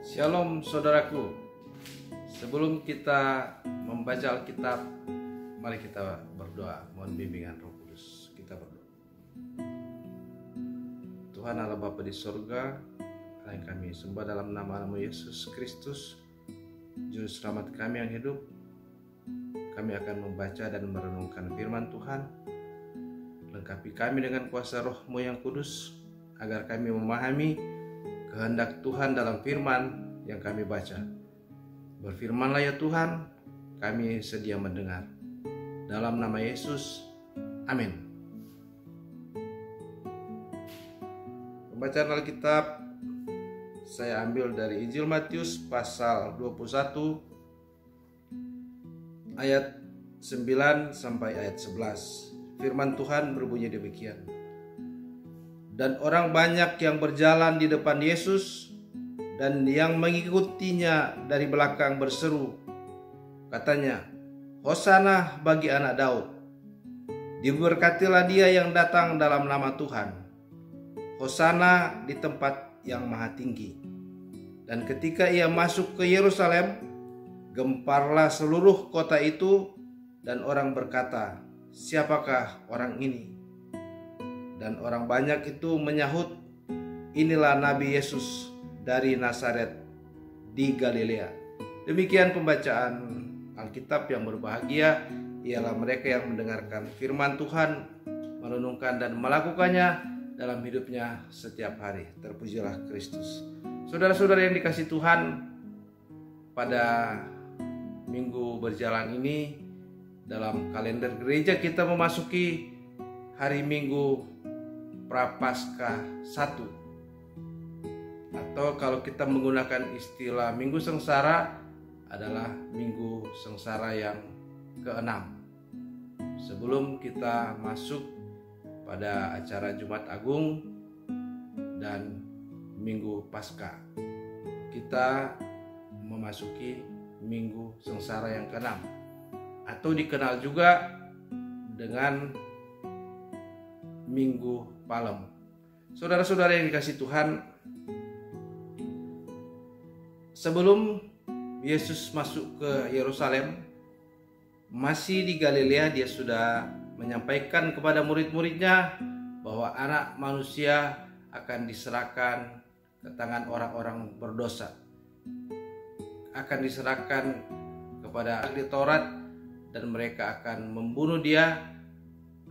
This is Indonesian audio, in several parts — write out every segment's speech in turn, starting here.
Shalom saudaraku. Sebelum kita membaca Alkitab, mari kita berdoa. Mohon bimbingan Roh Kudus. Kita berdoa. Tuhan Allah Bapa di sorga, yang kami sembah dalam nama-Mu Yesus Kristus, Juru Selamat kami yang hidup. Kami akan membaca dan merenungkan firman Tuhan. Lengkapi kami dengan kuasa Roh-Mu yang kudus, agar kami memahami kehendak Tuhan dalam firman yang kami baca. Berfirmanlah ya Tuhan, kami sedia mendengar. Dalam nama Yesus, amin. Pembacaan Alkitab saya ambil dari Injil Matius pasal 21 ayat 9 sampai ayat 11. Firman Tuhan berbunyi demikian. Dan orang banyak yang berjalan di depan Yesus dan yang mengikutinya dari belakang berseru, katanya, Hosana bagi anak Daud. Diberkatilah dia yang datang dalam nama Tuhan. Hosana di tempat yang maha tinggi. Dan ketika ia masuk ke Yerusalem, gemparlah seluruh kota itu, dan orang berkata, siapakah orang ini? Dan orang banyak itu menyahut, inilah Nabi Yesus dari Nazaret di Galilea. Demikian pembacaan Alkitab. Yang berbahagia ialah mereka yang mendengarkan firman Tuhan, merenungkan dan melakukannya dalam hidupnya setiap hari. Terpujilah Kristus. Saudara-saudara yang dikasihi Tuhan, pada minggu berjalan ini dalam kalender gereja kita memasuki hari Minggu Prapaskah 1, atau kalau kita menggunakan istilah Minggu Sengsara adalah Minggu Sengsara yang ke-6. Sebelum kita masuk pada acara Jumat Agung dan Minggu Paskah, kita memasuki Minggu Sengsara yang ke-6, atau dikenal juga dengan Minggu Palem. Saudara-saudara yang dikasihi Tuhan, sebelum Yesus masuk ke Yerusalem, masih di Galilea, dia sudah menyampaikan kepada murid-muridnya bahwa anak manusia akan diserahkan ke tangan orang-orang berdosa, akan diserahkan kepada ahli Taurat, dan mereka akan membunuh dia,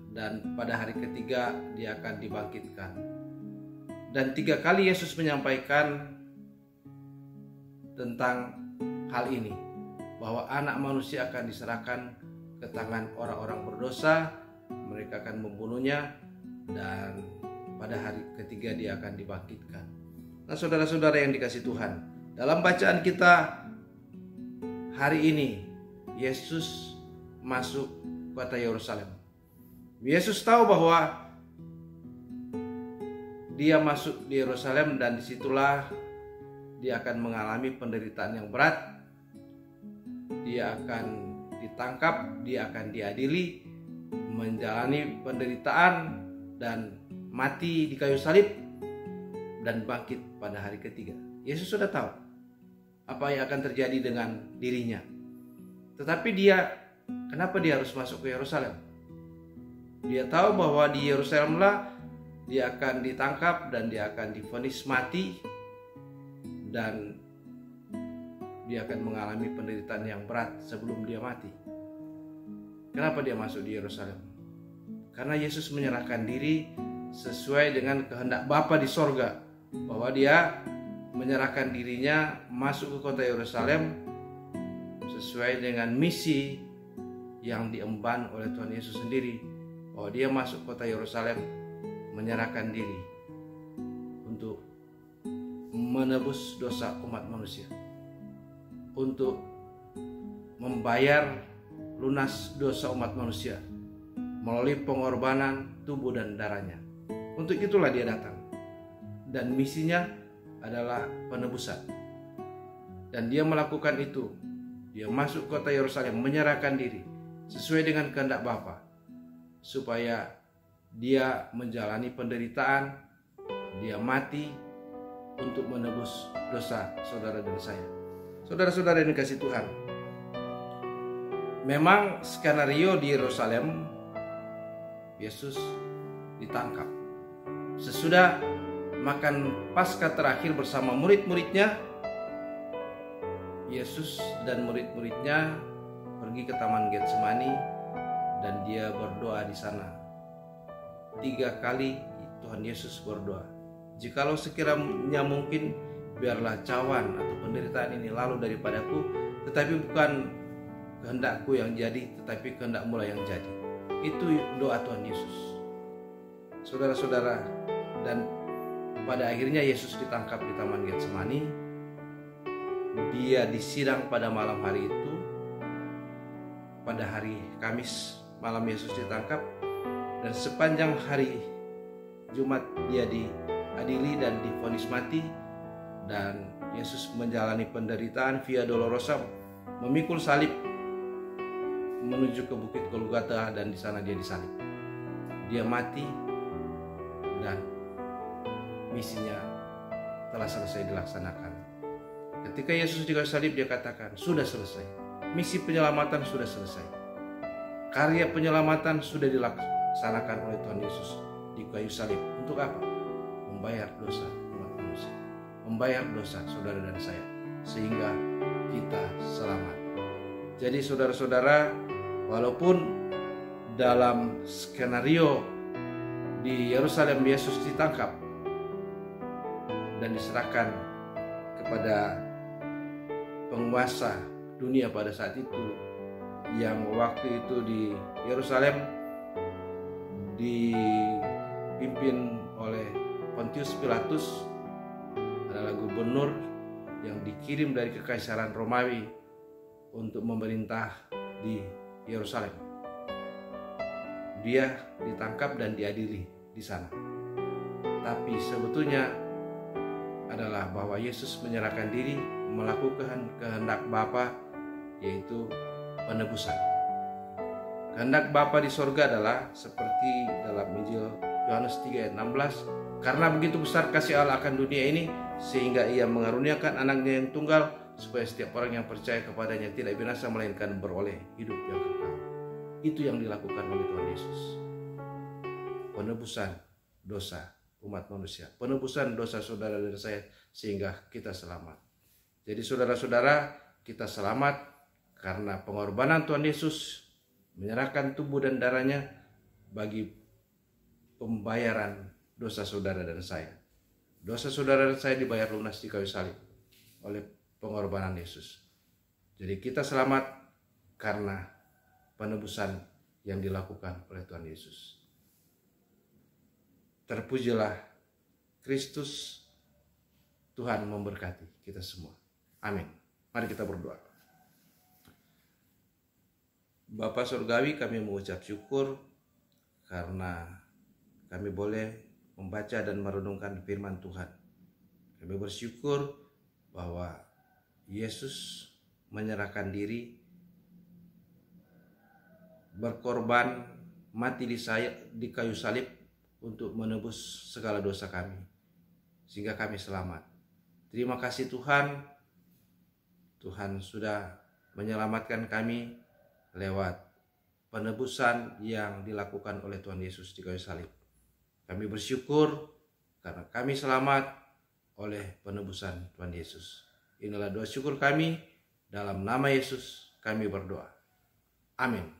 dan pada hari ketiga dia akan dibangkitkan. Dan 3 kali Yesus menyampaikan tentang hal ini, bahwa anak manusia akan diserahkan ke tangan orang-orang berdosa, mereka akan membunuhnya, dan pada hari ketiga dia akan dibangkitkan. Nah, saudara-saudara yang dikasihi Tuhan, dalam bacaan kita hari ini, Yesus masuk kota Yerusalem. Yesus tahu bahwa dia masuk di Yerusalem, dan disitulah dia akan mengalami penderitaan yang berat. Dia akan ditangkap, dia akan diadili, menjalani penderitaan, dan mati di kayu salib, dan bangkit pada hari ketiga. Yesus sudah tahu apa yang akan terjadi dengan dirinya. Tetapi kenapa dia harus masuk ke Yerusalem? Dia tahu bahwa di Yerusalem lah dia akan ditangkap dan dia akan divonis mati, dan dia akan mengalami penderitaan yang berat sebelum dia mati. Kenapa dia masuk di Yerusalem? Karena Yesus menyerahkan diri sesuai dengan kehendak Bapa di sorga, bahwa dia menyerahkan dirinya masuk ke kota Yerusalem sesuai dengan misi yang diemban oleh Tuhan Yesus sendiri, bahwa dia masuk kota Yerusalem menyerahkan diri untuk menebus dosa umat manusia, untuk membayar lunas dosa umat manusia melalui pengorbanan tubuh dan darahnya. Untuk itulah dia datang, dan misinya adalah penebusan. Dan dia melakukan itu. Dia masuk kota Yerusalem menyerahkan diri sesuai dengan kehendak Bapa, supaya dia menjalani penderitaan, dia mati, untuk menebus dosa saudara dan saya. Saudara-saudara yang dikasihi Tuhan, memang skenario di Yerusalem, Yesus ditangkap. Sesudah makan Paskah terakhir bersama murid-muridnya, Yesus dan murid-muridnya pergi ke Taman Getsemani dan dia berdoa di sana. 3 kali Tuhan Yesus berdoa, "Jikalau sekiranya mungkin, biarlah cawan atau penderitaan ini lalu daripadaku, tetapi bukan kehendakku yang jadi, tetapi kehendakmu lah yang jadi." Itu doa Tuhan Yesus. Saudara-saudara, dan pada akhirnya Yesus ditangkap di Taman Getsemani. Dia disidang pada malam hari itu. Pada hari Kamis malam Yesus ditangkap, dan sepanjang hari Jumat dia diadili dan divonis mati, dan Yesus menjalani penderitaan Via Dolorosa, memikul salib menuju ke Bukit Golgota, dan di sana dia disalib. Dia mati dan misinya telah selesai dilaksanakan. Ketika Yesus di kayu salib, dia katakan, "Sudah selesai." Misi penyelamatan sudah selesai. Karya penyelamatan sudah dilaksanakan oleh Tuhan Yesus di kayu salib. Untuk apa? Membayar dosa umat manusia, membayar dosa saudara dan saya, sehingga kita selamat. Jadi saudara-saudara, walaupun dalam skenario di Yerusalem Yesus ditangkap dan diserahkan kepada penguasa dunia pada saat itu, yang waktu itu di Yerusalem dipimpin oleh Pontius Pilatus, adalah gubernur yang dikirim dari kekaisaran Romawi untuk memerintah di Yerusalem. Dia ditangkap dan diadili di sana. Tapi sebetulnya adalah bahwa Yesus menyerahkan diri melakukan kehendak Bapa, yaitu penebusan. Kehendak Bapa di sorga adalah seperti dalam Injil Yohanes 3 ayat 16, "Karena begitu besar kasih Allah akan dunia ini, sehingga ia mengaruniakan anaknya yang tunggal, supaya setiap orang yang percaya kepadanya tidak binasa, melainkan beroleh hidup yang kekal." Itu yang dilakukan oleh Tuhan Yesus. Penebusan dosa umat manusia, penebusan dosa saudara dan saya, sehingga kita selamat. Jadi saudara-saudara, kita selamat karena pengorbanan Tuhan Yesus menyerahkan tubuh dan darahnya bagi pembayaran dosa saudara dan saya. Dosa saudara dan saya dibayar lunas di kayu salib oleh pengorbanan Yesus. Jadi kita selamat karena penebusan yang dilakukan oleh Tuhan Yesus. Terpujilah Kristus. Tuhan memberkati kita semua. Amin. Mari kita berdoa. Bapa Surgawi, kami mengucap syukur karena kami boleh membaca dan merenungkan firman Tuhan. Kami bersyukur bahwa Yesus menyerahkan diri, berkorban, mati di kayu salib untuk menebus segala dosa kami, sehingga kami selamat. Terima kasih Tuhan. Tuhan sudah menyelamatkan kami lewat penebusan yang dilakukan oleh Tuhan Yesus di kayu salib. Kami bersyukur karena kami selamat oleh penebusan Tuhan Yesus. Inilah doa syukur kami, dalam nama Yesus kami berdoa. Amin.